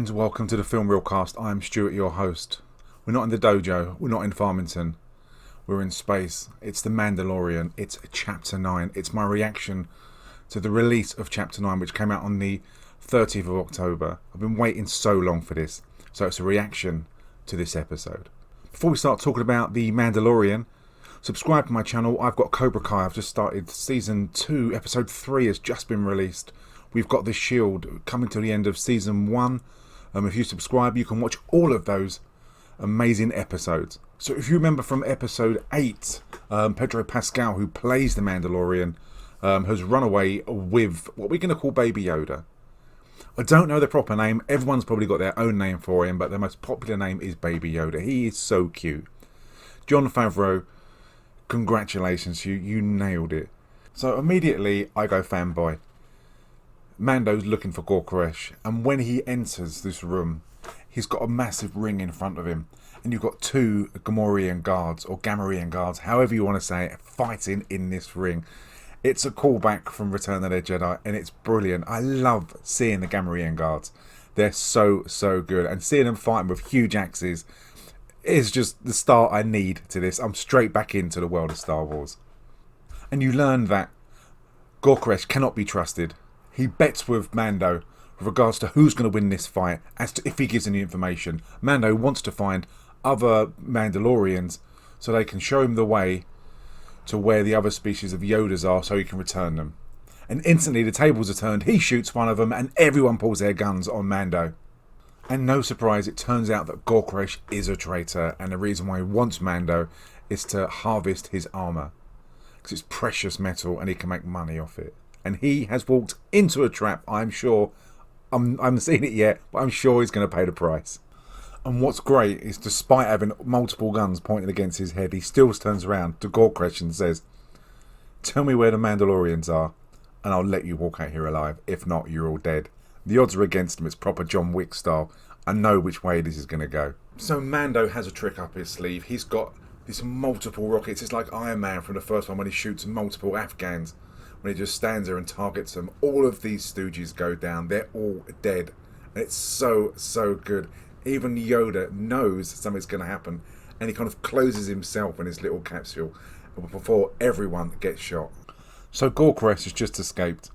and welcome to the Film Reelcast. I'm Stuart, your host. We're not in the dojo, we're not in Farmington, we're in space. It's the Mandalorian, it's Chapter 9. It's my reaction to the release of Chapter 9, which came out on the 30th of October. I've been waiting so long for this, so it's a reaction to this episode. Before we start talking about the Mandalorian, subscribe to my channel. I've got Cobra Kai. I've just started Season 2, Episode 3 has just been released. We've got The Shield coming to the end of Season 1. If you subscribe, you can watch all of those amazing episodes. So if you remember from Episode 8, Pedro Pascal, who plays the Mandalorian, has run away with what we're going to call Baby Yoda. I don't know the proper name. Everyone's probably got their own name for him, but the most popular name is Baby Yoda. He is so cute. Jon Favreau, congratulations, you nailed it. So immediately I go fanboy. Mando's looking for Gorkoresh, and when he enters this room, he's got a massive ring in front of him, and you've got two Gamorrean guards, or Gamorrean guards, however you want to say it, fighting in this ring. It's a callback from Return of the Jedi, and it's brilliant. I love seeing the Gamorrean guards. They're so good, and seeing them fighting with huge axes is just the start I need to this. I'm straight back into the world of Star Wars. And you learn that Gorkoresh cannot be trusted. He bets with Mando with regards to who's going to win this fight, as to if he gives any information. Mando wants to find other Mandalorians so they can show him the way to where the other species of Yodas are so he can return them. And instantly the tables are turned. He shoots one of them and everyone pulls their guns on Mando. And no surprise, it turns out that Gorkoresh is a traitor, and the reason why he wants Mando is to harvest his armour, because it's precious metal and he can make money off it. And he has walked into a trap, I'm sure. I haven't seen it yet, but I'm sure he's going to pay the price. And what's great is, despite having multiple guns pointed against his head, he still turns around to Gorkoresh and says, "Tell me where the Mandalorians are, and I'll let you walk out here alive. If not, you're all dead." The odds are against him. It's proper John Wick style. I know which way this is going to go. So Mando has a trick up his sleeve. He's got these multiple rockets. It's like Iron Man from the first one when he shoots multiple Afghans. When he just stands there and targets them. All of these stooges go down. They're all dead. And it's so good. Even Yoda knows something's going to happen. And he kind of closes himself in his little capsule before everyone gets shot. So Gorkoresh has just escaped.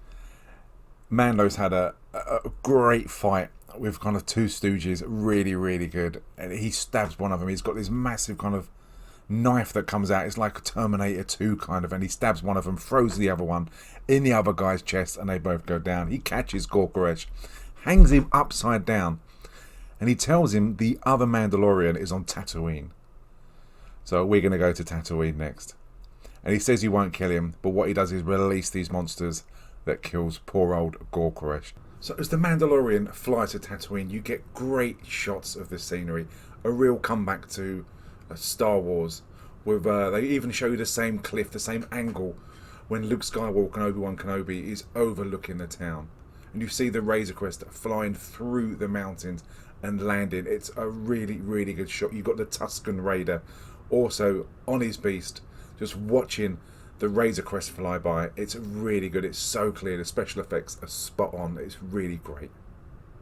Mando's had a great fight with kind of two stooges. Really good. And he stabs one of them. He's got this massive kind of knife that comes out. It's like a Terminator 2 kind of, and he stabs one of them, throws the other one in the other guy's chest, and they both go down. He catches Gorkoresh, hangs him upside down, and he tells him the other Mandalorian is on Tatooine. So we're going to go to Tatooine next. And he says he won't kill him, but what he does is release these monsters that kills poor old Gorkoresh. So as the Mandalorian flies to Tatooine, you get great shots of the scenery, a real comeback to Star Wars, with they even show you the same cliff, the same angle when Luke Skywalker and Obi-Wan Kenobi is overlooking the town, and you see the Razor Crest flying through the mountains and landing. It's a really good shot. You've got the Tusken Raider also on his beast, just watching the Razor Crest fly by. It's really good. It's so clear. The special effects are spot on. It's really great.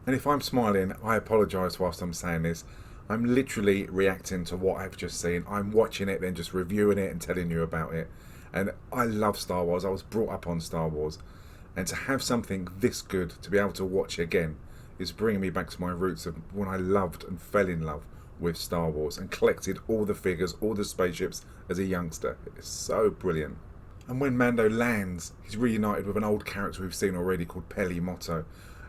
And if I'm smiling, I apologise whilst I'm saying this. I'm literally reacting to what I've just seen. I'm watching it, then just reviewing it and telling you about it. And I love Star Wars. I was brought up on Star Wars. And to have something this good to be able to watch again is bringing me back to my roots of when I loved and fell in love with Star Wars and collected all the figures, all the spaceships as a youngster. It's so brilliant. And when Mando lands, he's reunited with an old character we've seen already called Peli Motto.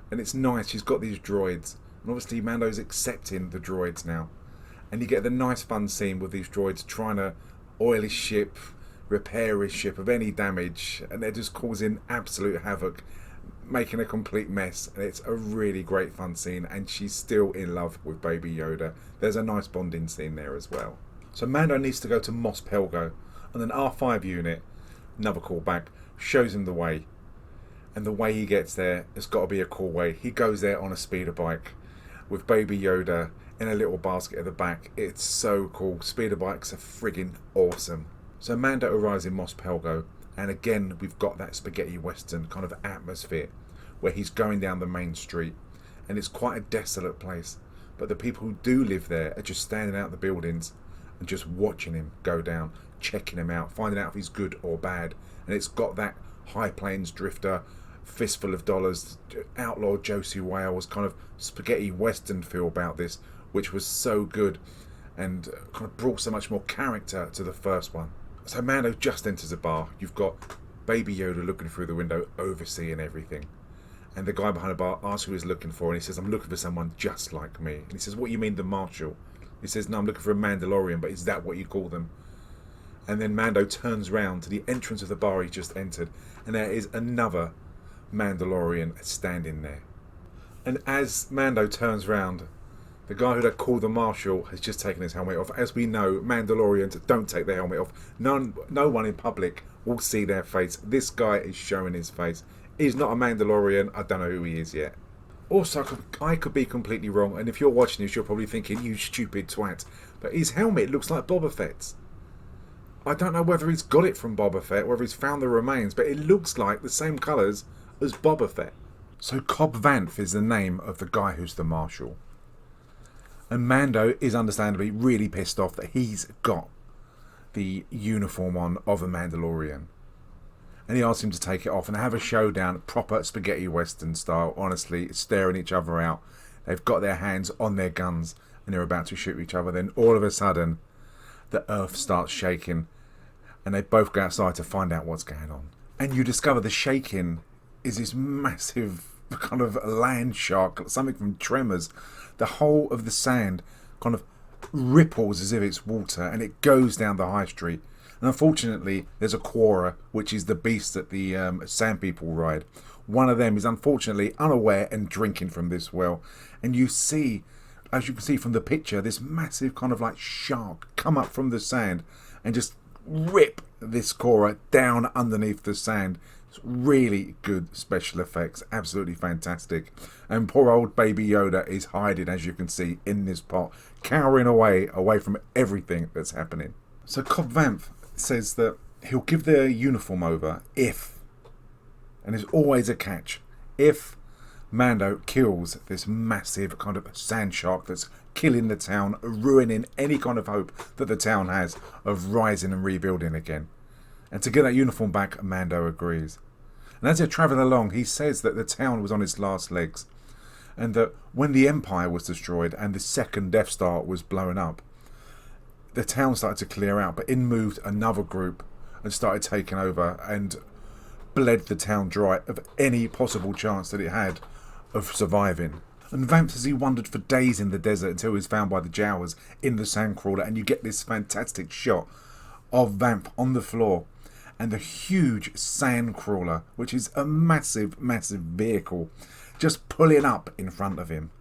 And it's nice. She's got these droids. And obviously Mando's accepting the droids now. And you get the nice fun scene with these droids trying to oil his ship, repair his ship of any damage. And they're just causing absolute havoc, making a complete mess. And it's a really great fun scene. And she's still in love with Baby Yoda. There's a nice bonding scene there as well. So Mando needs to go to Mos Pelgo. And an R5 unit, another callback, shows him the way. And the way he gets there has got to be a cool way. He goes there on a speeder bike with Baby Yoda in a little basket at the back. It's so cool. Speeder bikes are friggin' awesome. So Mando arrives in Mos Pelgo, and again we've got that spaghetti western kind of atmosphere where he's going down the main street and it's quite a desolate place. But the people who do live there are just standing out the buildings and just watching him go down, checking him out, finding out if he's good or bad. And it's got that High Plains drifter, fistful of dollars, outlaw Josie Wales kind of spaghetti western feel about this, which was so good and kind of brought so much more character to the first one. So Mando just enters a bar. You've got Baby Yoda looking through the window, overseeing everything. And the guy behind the bar asks who he's looking for, and he says, I'm looking for someone just like me. And he says, what do you mean, the Marshal? He says, no, I'm looking for a Mandalorian, but is that what you call them? And then Mando turns round to the entrance of the bar he just entered, and there is another Mandalorian standing there. And as Mando turns round, the guy who they call the Marshal has just taken his helmet off. As we know, Mandalorians don't take their helmet off. No one in public will see their face. This guy is showing his face. He's not a Mandalorian. I don't know who he is yet. Also, I could be completely wrong, and if you're watching this, you're probably thinking, you stupid twat. But his helmet looks like Boba Fett's. I don't know whether he's got it from Boba Fett, whether he's found the remains, but it looks like the same colours as Boba Fett. So Cobb Vanth is the name of the guy who's the Marshal. And Mando is understandably really pissed off that he's got the uniform on of a Mandalorian. And he asks him to take it off and have a showdown, proper spaghetti western style, honestly, staring each other out. They've got their hands on their guns and they're about to shoot each other. Then all of a sudden, the earth starts shaking and they both go outside to find out what's going on. And you discover the shaking is this massive kind of land shock, something from Tremors. The whole of the sand kind of ripples as if it's water and it goes down the high street. And unfortunately, there's a Quora, which is the beast that the Sand People ride. One of them is unfortunately unaware and drinking from this well. And you see, as you can see from the picture, this massive kind of like shark come up from the sand and just rip this Quora down underneath the sand. It's really good special effects, absolutely fantastic. And poor old Baby Yoda is hiding, as you can see, in this pot, cowering away from everything that's happening. So Cobb Vanth says that he'll give their uniform over if, and there's always a catch, if Mando kills this massive kind of sand shark that's killing the town, ruining any kind of hope that the town has of rising and rebuilding again. And to get that uniform back, Mando agrees. And as they're travelling along, he says that the town was on its last legs, and that when the Empire was destroyed and the second Death Star was blown up, the town started to clear out, but in moved another group and started taking over and bled the town dry of any possible chance that it had of surviving. And Vanth says he wandered for days in the desert until he was found by the Jawas in the sandcrawler, and you get this fantastic shot of Vanth on the floor and the huge sandcrawler, which is a massive vehicle, just pulling up in front of him.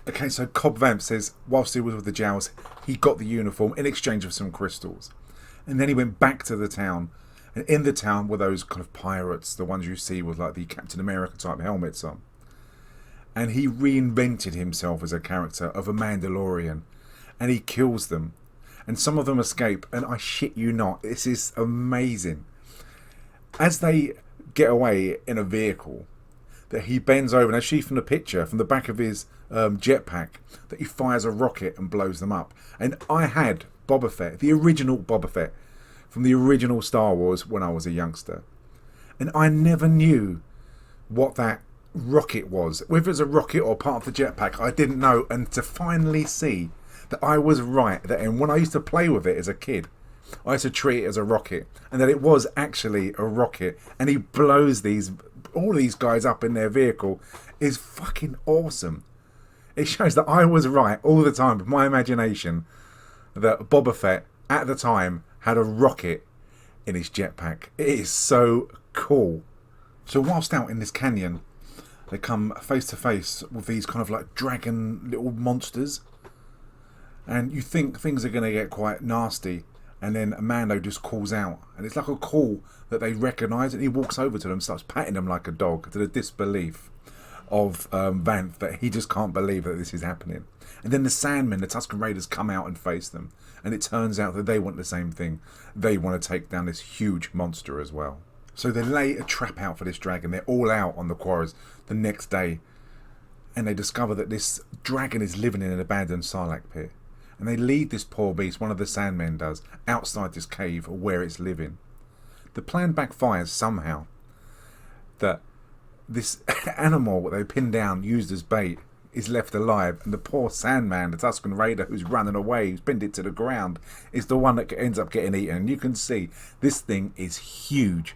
Okay, so Cobb Vanth says whilst he was with the Jawas, he got the uniform in exchange for some crystals. And then he went back to the town. And in the town were those kind of pirates, the ones you see with like the Captain America type helmets on. And he reinvented himself as a character of a Mandalorian. And he kills them. And some of them escape. And I shit you not, this is amazing. As they get away in a vehicle, that he bends over, and I see from the picture, from the back of his jetpack, that he fires a rocket and blows them up. And I had Boba Fett, the original Boba Fett, from the original Star Wars when I was a youngster. And I never knew what that rocket was. Whether it was a rocket or part of the jetpack, I didn't know. And to finally see that I was right, that and when I used to play with it as a kid, I used to treat it as a rocket, and that it was actually a rocket, and he blows all these guys up in their vehicle, is fucking awesome. It shows that I was right all the time with my imagination that Boba Fett at the time had a rocket in his jetpack. It is so cool. So whilst out in this canyon, they come face to face with these kind of like dragon little monsters, and you think things are going to get quite nasty. And then Mando just calls out, and it's like a call that they recognise, and he walks over to them, starts patting them like a dog, to the disbelief of Vanth that he just can't believe that this is happening. And then the Sandmen, the Tusken Raiders, come out and face them, and it turns out that they want the same thing. They want to take down this huge monster as well. So they lay a trap out for this dragon. They're all out on the quarries the next day, and they discover that this dragon is living in an abandoned Sarlacc pit. And they lead this poor beast, one of the Sandmen does, outside this cave where it's living. The plan backfires somehow. That this animal that they pinned down, used as bait, is left alive, and the poor Sandman, the Tusken Raider who's running away, who's pinned it to the ground, is the one that ends up getting eaten. And you can see this thing is huge,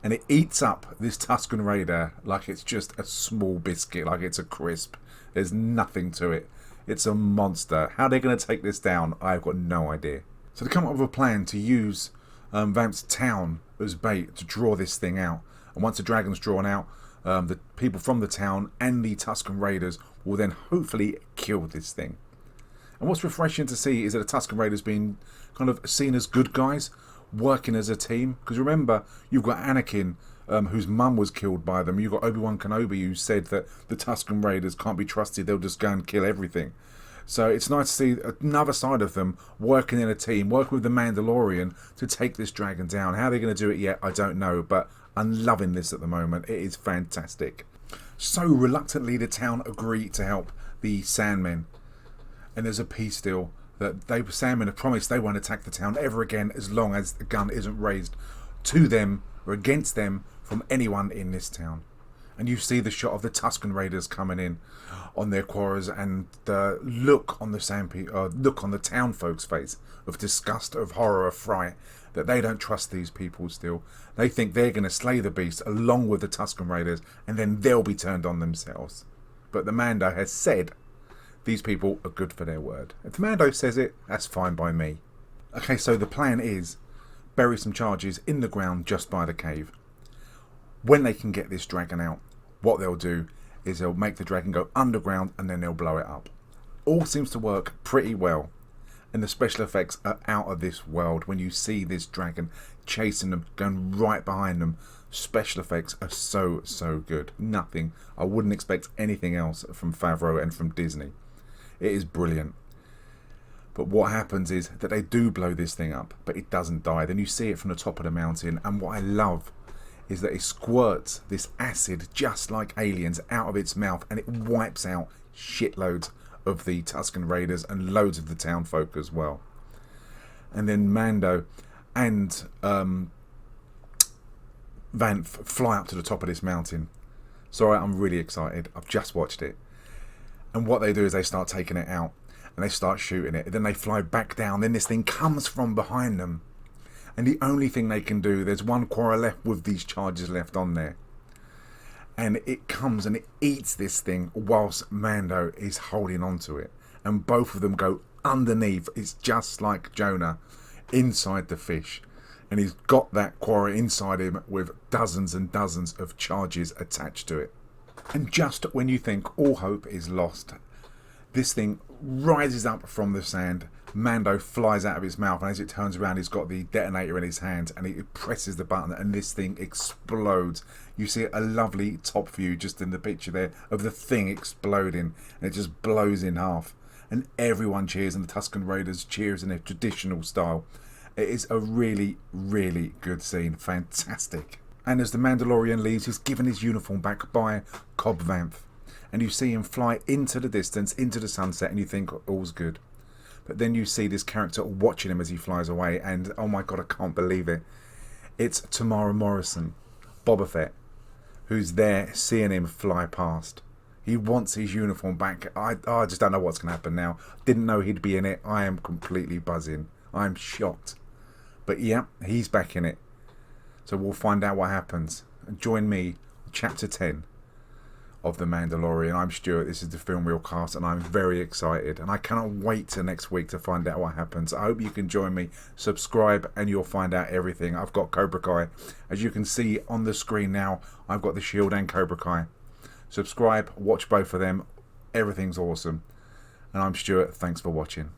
and it eats up this Tusken Raider like it's just a small biscuit, like it's a crisp. There's nothing to it. It's a monster. How they're going to take this down, I've got no idea. So they come up with a plan to use Vamp's town as bait to draw this thing out. And once the dragon's drawn out, the people from the town and the Tusken Raiders will then hopefully kill this thing. And what's refreshing to see is that the Tusken Raiders being kind of seen as good guys, working as a team. Because remember, you've got Anakin, whose mum was killed by them. You've got Obi-Wan Kenobi, who said that the Tusken Raiders can't be trusted, they'll just go and kill everything. So it's nice to see another side of them working in a team, working with the Mandalorian to take this dragon down. How they're going to do it yet, I don't know, but I'm loving this at the moment. It is fantastic. So reluctantly the town agree to help the Sandmen, and there's a peace deal that Sandmen have promised they won't attack the town ever again as long as the gun isn't raised to them or against them from anyone in this town. And you see the shot of the Tusken Raiders coming in on their quarters, and the look on the town folks' face of disgust, of horror, of fright, that they don't trust these people still. They think they're going to slay the beast along with the Tusken Raiders, and then they'll be turned on themselves. But the Mando has said these people are good for their word. If the Mando says it, that's fine by me. Okay, so the plan is bury some charges in the ground just by the cave. When they can get this dragon out, what they'll do is they'll make the dragon go underground and then they'll blow it up. All seems to work pretty well. And the special effects are out of this world. When you see this dragon chasing them, going right behind them, special effects are so good. Nothing. I wouldn't expect anything else from Favreau and from Disney. It is brilliant. But what happens is that they do blow this thing up, but it doesn't die. Then you see it from the top of the mountain, and what I love is that it squirts this acid just like aliens out of its mouth, and it wipes out shitloads of the Tusken Raiders and loads of the town folk as well. And then Mando and Vanth fly up to the top of this mountain. Sorry, I'm really excited. I've just watched it. And what they do is they start taking it out and they start shooting it. And then they fly back down. Then this thing comes from behind them. And the only thing they can do, there's one quarrel left with these charges left on there. And it comes and it eats this thing whilst Mando is holding on to it. And both of them go underneath. It's just like Jonah inside the fish. And he's got that quarry inside him with dozens and dozens of charges attached to it. And just when you think all hope is lost, this thing rises up from the sand. Mando flies out of his mouth, and as it turns around, he's got the detonator in his hand, and he presses the button, and this thing explodes. You see a lovely top view just in the picture there of the thing exploding, and it just blows in half. And everyone cheers, and the Tusken Raiders cheers in their traditional style. It is a really, really good scene. Fantastic. And as the Mandalorian leaves, he's given his uniform back by Cobb Vanth. And you see him fly into the distance, into the sunset, and you think all's good. But then you see this character watching him as he flies away, and oh my god, I can't believe it. It's Tamara Morrison, Boba Fett, who's there seeing him fly past. He wants his uniform back. I just don't know what's going to happen now. Didn't know he'd be in it. I am completely buzzing. I'm shocked. But yeah, he's back in it. So we'll find out what happens. And join me, Chapter 10 of The Mandalorian. I'm Stuart, this is the Film Reel Cast, and I'm very excited. And I cannot wait till next week to find out what happens. I hope you can join me. Subscribe and you'll find out everything. I've got Cobra Kai. As you can see on the screen now, I've got the Shield and Cobra Kai. Subscribe, watch both of them. Everything's awesome. And I'm Stuart, thanks for watching.